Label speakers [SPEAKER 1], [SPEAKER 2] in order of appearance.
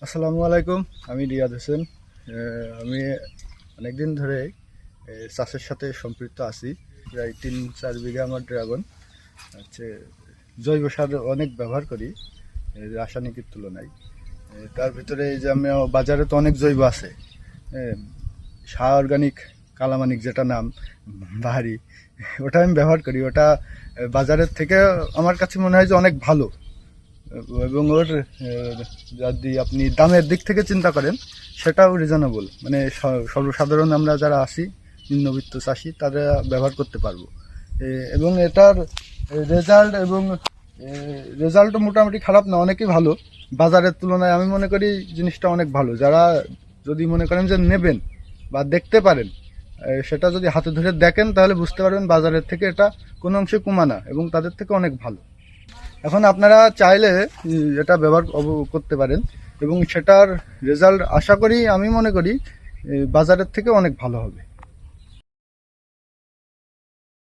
[SPEAKER 1] আসসালামু আলাইকুম। আমি রিয়াদ হোসেন। আমি অনেকদিন ধরে চাষের সাথে সম্পৃক্ত আছি। প্রায় ৩-৪ বিঘা আমার ড্রাগন হচ্ছে। জৈব সার অনেক ব্যবহার করি রাসায়নিকের তুলনায়। তার ভিতরে এই যে আমি বাজারে তো অনেক জৈব আছে, সার অর্গানিক কালামানিক যেটা নাম বাহারি, ওটা আমি ব্যবহার করি। ওটা বাজারের থেকে আমার কাছে মনে হয় যে অনেক ভালো, এবং ওর যদি আপনি দামের দিক থেকে চিন্তা করেন সেটাও রিজনেবল। মানে সর্বসাধারণ আমরা যারা আছি নিম্নবিত্ত চাষি তারা ব্যবহার করতে পারবো। এবং এটার রেজাল্টও মোটামুটি খারাপ না, অনেকই ভালো বাজারের তুলনায়। আমি মনে করি জিনিসটা অনেক ভালো। যারা যদি মনে করেন যে নেবেন বা দেখতে পারেন, সেটা যদি হাতে ধরে দেখেন তাহলে বুঝতে পারবেন বাজারের থেকে এটা কোনো অংশে কমা না এবং তাদের থেকে অনেক ভালো। এখন আপনারা চাইলে এটা ব্যবহার করতে পারেন এবং সেটার রেজাল্ট আশা করি, আমি মনে করি বাজারের থেকে অনেক ভালো হবে।